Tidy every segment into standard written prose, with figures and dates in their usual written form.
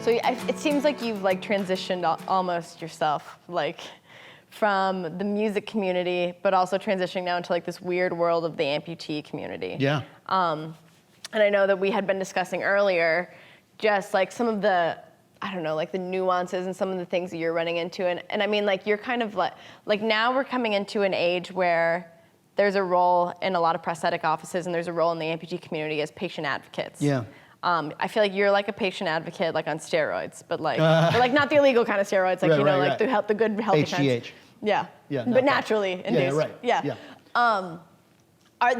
So it seems like you've like transitioned almost yourself, like from the music community, but also transitioning now into like this weird world of the amputee community. Yeah. And I know that we had been discussing earlier, just like some of the, I don't know, like the nuances and some of the things that you're running into. And I mean, like you're kind of like now we're coming into an age where there's a role in a lot of prosthetic offices and there's a role in the amputee community as patient advocates. Yeah. I feel like you're like a patient advocate, like on steroids, but like not the illegal kind of steroids, like right. the good healthy HGH. kinds. Yeah. Yeah. But naturally induced. Yeah, right. Yeah.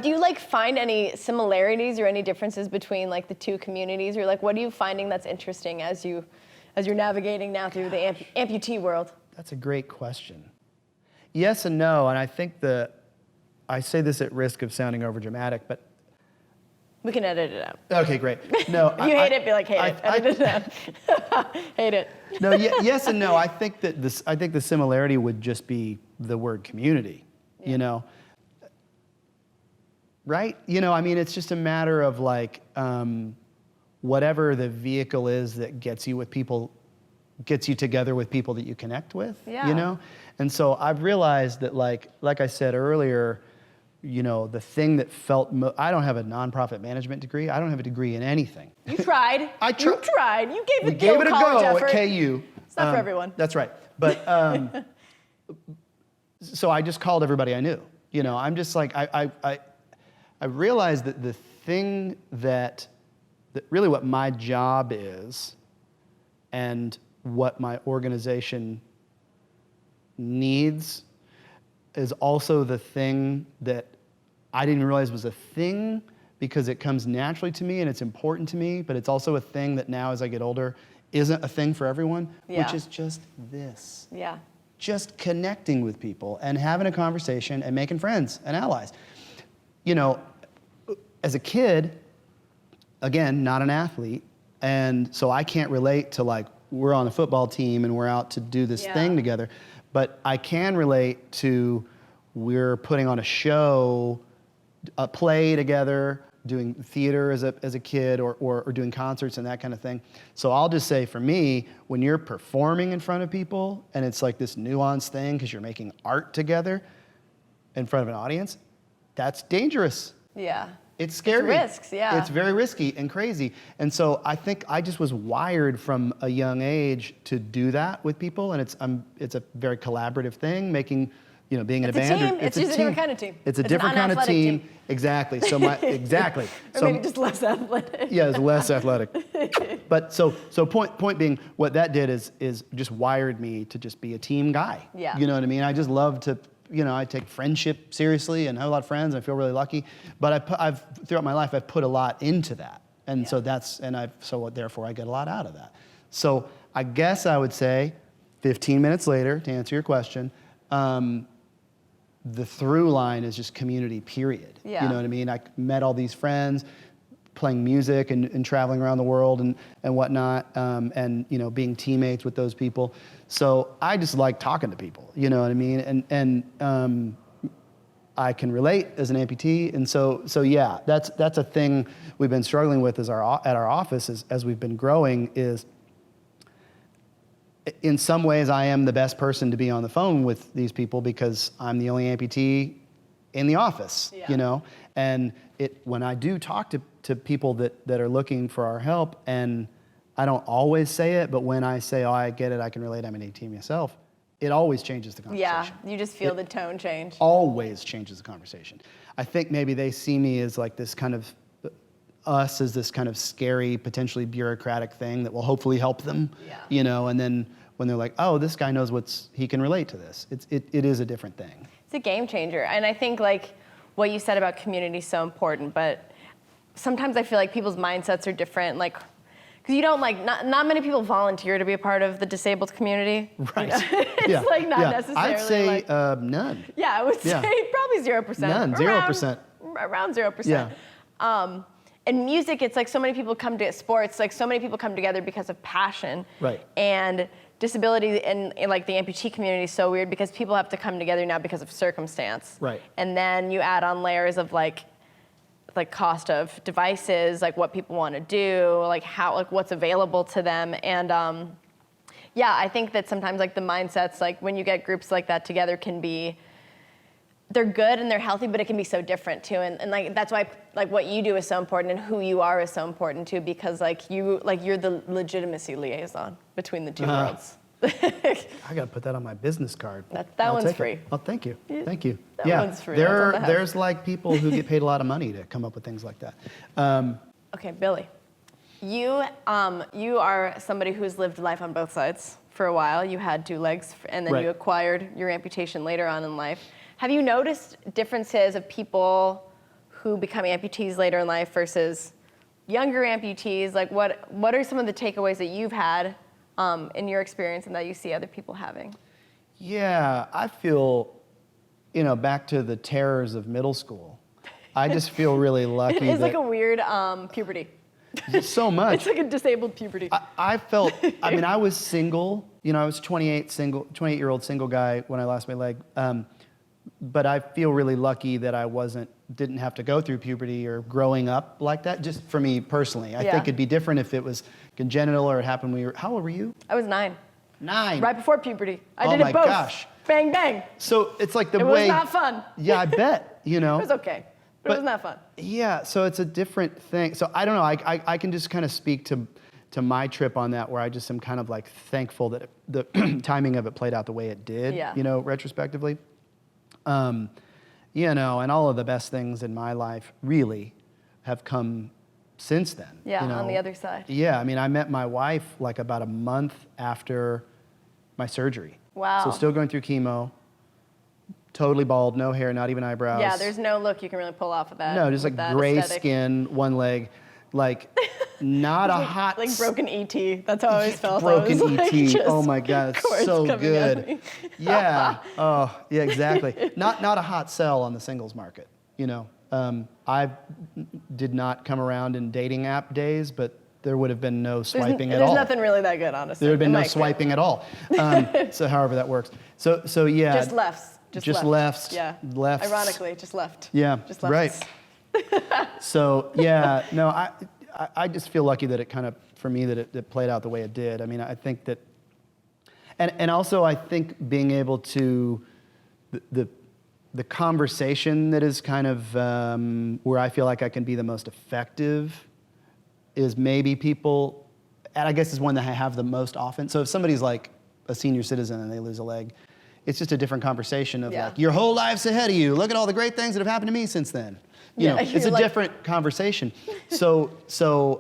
Do you like find any similarities or any differences between like the two communities, or like what are you finding that's interesting as you're navigating now through the amputee world? That's a great question. Yes and no, and I think I say this at risk of sounding overdramatic, but we can edit it out. Okay, great. No, if you hate it, be like, hate it. Edit it out. Hate it. No, yes and no. I think the similarity would just be the word community. You know, right? You know, I mean, it's just a matter of like whatever the vehicle is that gets you together with people that you connect with. Yeah. You know, and so I've realized that like I said earlier, you know, the thing that felt I don't have a nonprofit management degree. I don't have a degree in anything. You tried. You tried. You gave we gave it a go effort. at KU. It's not for everyone. That's right. But so I just called everybody I knew. You know, I'm just like I realized that the thing that really what my job is, and what my organization needs, is also the thing that I didn't realize was a thing because it comes naturally to me and it's important to me, but it's also a thing that now as I get older isn't a thing for everyone, which is just this. Yeah. Just connecting with people and having a conversation and making friends and allies. You know, as a kid, again, not an athlete, and so I can't relate to like, we're on a football team and we're out to do this thing together. But I can relate to we're putting on a show, a play together, doing theater as a kid, or doing concerts and that kind of thing. So I'll just say for me, when you're performing in front of people and it's like this nuanced thing because you're making art together in front of an audience, that's dangerous. Yeah. It's scary. It's risks, yeah. It's very risky and crazy. And so I think I just was wired from a young age to do that with people, and it's a very collaborative thing, being in a band. It's a different kind of team. It's a different kind of team. Exactly. So exactly. Or maybe just less athletic. Yeah, it's less athletic. But so point being, what that did is just wired me to just be a team guy. Yeah. You know what I mean? I just love to. You know, I take friendship seriously and have a lot of friends. And I feel really lucky, but I've throughout my life I've put a lot into that, and so therefore I get a lot out of that. So I guess I would say, 15 minutes later, to answer your question, the through line is just community. Period. Yeah. You know what I mean? I met all these friends, playing music and traveling around the world and whatnot, and you know, being teammates with those people. So I just like talking to people, you know what I mean? And I can relate as an amputee, and so yeah, that's a thing we've been struggling with at our office as we've been growing. Is in some ways I am the best person to be on the phone with these people because I'm the only amputee in the office, you know. And when I do talk to people that are looking for our help, and I don't always say it, but when I say, oh, I get it, I can relate, I'm an AT myself, it always changes the conversation. Yeah, you just feel the tone change. Always changes the conversation. I think maybe they see me as like this kind of, us as this kind of scary, potentially bureaucratic thing that will hopefully help them, you know, and then when they're like, oh, this guy knows he can relate to this. It is a different thing. It's a game changer. And I think like what you said about community is so important, but sometimes I feel like people's mindsets are different. Like, because you don't like, not many people volunteer to be a part of the disabled community. Right. You know? It's like not necessarily. I'd say like, none. Yeah, I would say probably 0%. None, 0%. Around 0%. Yeah. In music, it's like so many people come to sports, like so many people come together because of passion. Right. And disability in like the amputee community is so weird because people have to come together now because of circumstance. Right. And then you add on layers of like like cost of devices, like what people want to do, like how, like what's available to them. And yeah, I think that sometimes like the mindsets, like when you get groups like that together they're good and they're healthy, but it can be so different too. And like, that's why like what you do is so important and who you are is so important too, because like you're the legitimacy liaison between the two worlds. I gotta put that on my business card. That one's free. Oh, thank you. Thank you. That yeah, one's free. there's like people who get paid a lot of money to come up with things like that. Okay, Billy, you are somebody who's lived life on both sides for a while. You had 2 legs, and then Right. you acquired your amputation later on in life. Have you noticed differences of people who become amputees later in life versus younger amputees? Like, what are some of the takeaways that you've had in your experience and that you see other people having? Yeah, I feel, back to the terrors of middle school. I just feel really lucky. It is like a weird puberty. So much. It's like a disabled puberty. I felt, I was single. I was 28-year-old single guy when I lost my leg. But I feel really lucky that I didn't have to go through puberty or growing up like that, just for me personally. I think it'd be different if it was congenital or it happened when how old were you? I was 9. 9. Right before puberty. I did my it both. Gosh. Bang, bang. So it's like It was not fun. Yeah, I bet, It was okay, but it was not fun. Yeah, so it's a different thing. So I don't know, I can just kind of speak to my trip on that, where I just am kind of like thankful that the timing of it played out the way it did, retrospectively. And all of the best things in my life really have come since then. Yeah, on the other side. Yeah, I met my wife like about a month after my surgery. Wow. So still going through chemo, totally bald, no hair, not even eyebrows. Yeah, there's no look you can really pull off of that. No, just like gray aesthetic. skin, one leg, like not a hot... Like broken E.T. That's how I always felt. Broken I was like, E.T. just Oh my God, it's cords so coming out of good. me. Yeah. Oh, yeah, exactly. Not a hot sell on the singles market. I did not come around in dating app days, but there would have been no swiping at all. There's nothing really that good, honestly. There would have been no swiping at all. So however that works. So yeah. Just lefts. Just lefts. Yeah. Lefts. Ironically, just left. Yeah. Just lefts. Right. So yeah, no, I just feel lucky that it kind of, for me, that it played out the way it did. I think that, and also I think being able to, the conversation that is kind of where I feel like I can be the most effective is maybe people, and I guess is one that I have the most often. So if somebody's like a senior citizen and they lose a leg, it's just a different conversation of like, your whole life's ahead of you. Look at all the great things that have happened to me since then. It's a different conversation. So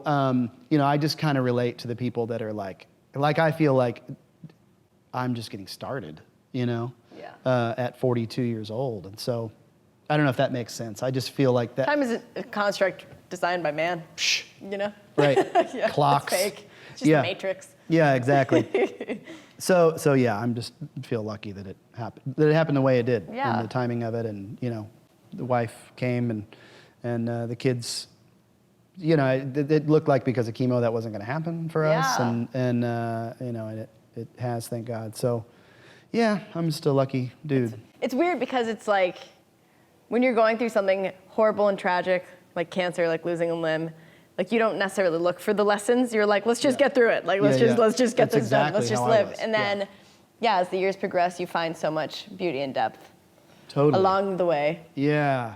I just kind of relate to the people that are like I feel like I'm just getting started, at 42 years old. And so I don't know if that makes sense. I just feel like that. Time is a construct designed by man, Right. Yeah, Clocks. It's fake. It's just the Matrix. Yeah, exactly. So yeah, I'm just feel lucky that it happened the way it did. Yeah. And the timing of it, and the wife came and the kids, it looked like because of chemo that wasn't going to happen for us, and it has, thank God. So yeah, I'm just a lucky dude. It's weird because it's like when you're going through something horrible and tragic, like cancer, like losing a limb, like you don't necessarily look for the lessons. You're like, let's just get through it. Like let's just get That's this done. exactly Let's just how I live. was. And then as the years progress, you find so much beauty and depth Along the way. Yeah,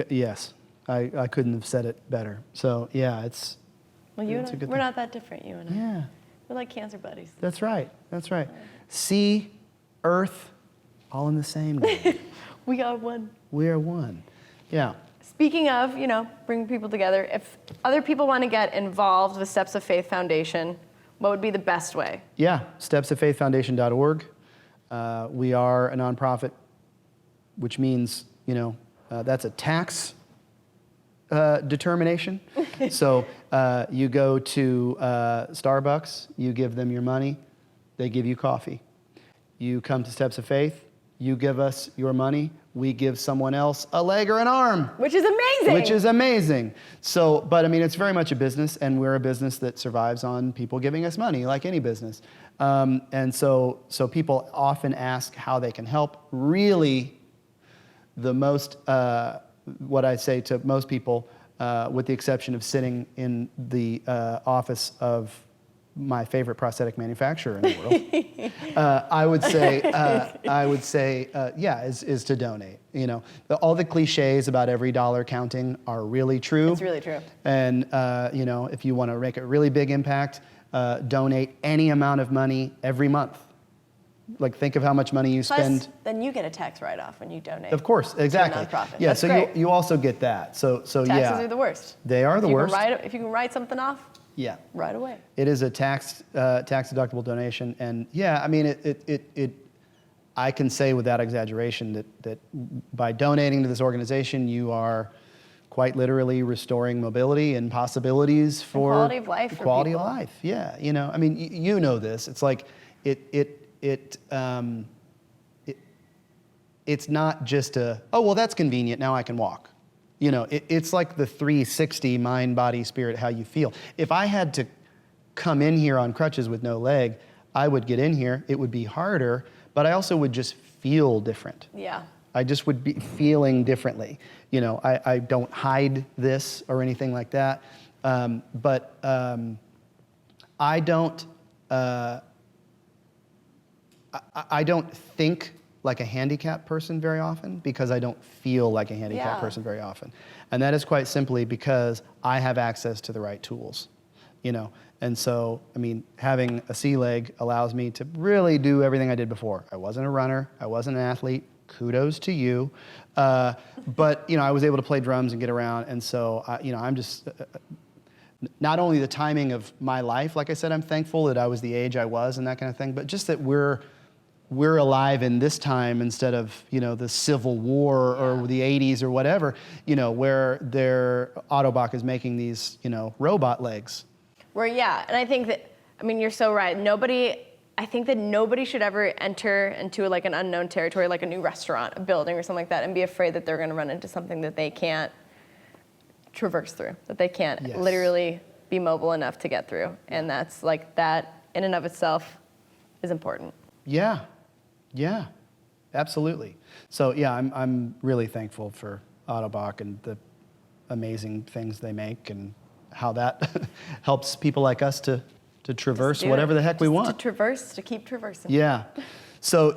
yes. I couldn't have said it better. So yeah, it's. Well, we're not that different, you and I. Yeah. We're like cancer buddies. That's right. Sea, earth, all in the same day. We are one. We are one. Yeah. Speaking of, bringing people together, if other people want to get involved with Steps of Faith Foundation, what would be the best way? Yeah, stepsoffaithfoundation.org. We are a nonprofit, which means, that's a tax determination. So you go to Starbucks, you give them your money, they give you coffee. You come to Steps of Faith, you give us your money, we give someone else a leg or an arm. Which is amazing. So, but it's very much a business, and we're a business that survives on people giving us money, like any business. And so people often ask how they can help. Really, the most what I say to most people, with the exception of sitting in the office of my favorite prosthetic manufacturer in the world, I would say, is to donate. You know, all the cliches about every dollar counting are really true. It's really true. And you know, if you want to make a really big impact, donate any amount of money every month. Like, think of how much money you spend. Plus, then you get a tax write-off when you donate. Of course, exactly. To a nonprofit. Yeah, That's so great. you also get that. So Taxes yeah. are the worst. They are the worst. If you can write something off, Yeah. right away. It is a tax deductible donation, and yeah, I mean I can say without exaggeration that by donating to this organization, you are quite literally restoring mobility and possibilities for quality of life for quality people. of life. Yeah, you know, I mean, you know this. It's like it's not just oh well, that's convenient, now I can walk. You know, it's like the 360 mind, body, spirit, how you feel. If I had to come in here on crutches with no leg, I would get in here. It would be harder, but I also would just feel different. Yeah. I just would be feeling differently. You know, I don't hide this or anything like that, but I don't think like a handicapped person very often because I don't feel like a handicapped person very often. And that is quite simply because I have access to the right tools, you know. And so, I mean, having a sea leg allows me to really do everything I did before. I wasn't a runner, I wasn't an athlete, kudos to you. But, you know, I was able to play drums and get around. And so, you know, I'm just, not only the timing of my life, like I said, I'm thankful that I was the age I was and that kind of thing, but just that we're alive in this time instead of, you know, the Civil War or the 80s or whatever, you know, where Ottobock is making these, you know, robot legs. And I think that, I mean, you're so right. I think that nobody should ever enter into like an unknown territory, like a new restaurant, a building or something like that, and be afraid that they're going to run into something that they can't traverse through, that they can't literally be mobile enough to get through. And that's like, that in and of itself is important. Yeah, absolutely. So yeah, I'm really thankful for Ottobock and the amazing things they make and how that helps people like us to traverse whatever the heck we want. To traverse, to keep traversing. Yeah. So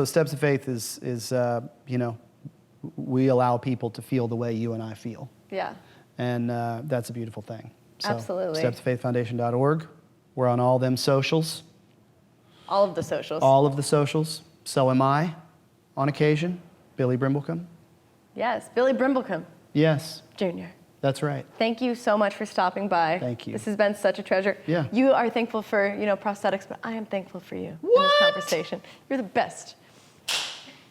Steps of Faith is you know, we allow people to feel the way you and I feel. Yeah. And that's a beautiful thing. So, Absolutely. StepsOfFaithFoundation.org. We're on all them socials. All of the socials. All of the socials. So am I, on occasion. Billy Brimblecom. Yes, Billy Brimblecom. Yes. Jr. That's right. Thank you so much for stopping by. Thank you. This has been such a treasure. Yeah. You are thankful for, you know, prosthetics, but I am thankful for you in this conversation. You're the best.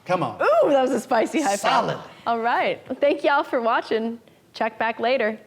Come on. Ooh, that was a spicy high five. Solid. All right. Well, thank y'all for watching. Check back later.